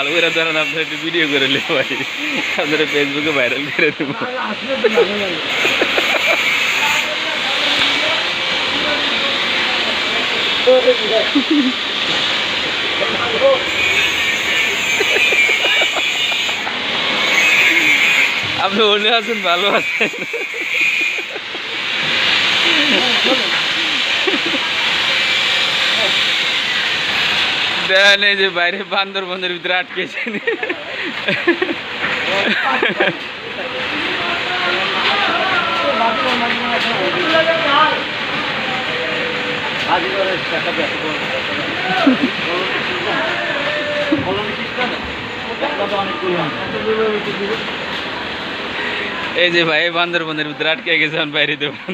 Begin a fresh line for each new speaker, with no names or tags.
ভালো করে ধরেন আপনার একটু ভিডিও করে নিলে ভাই আপনারা ফেসবুকে ভাইরাল করে দেবো। আপনি ওনে আছেন, ভালো আছেন? দেখেন এই যে বাইরে বান্দরবনের ভিতরে আটকেছেন। এই যে ভাই বান্দরবনের ভিতরে আটকে গেছে, বাইরে দেবেন।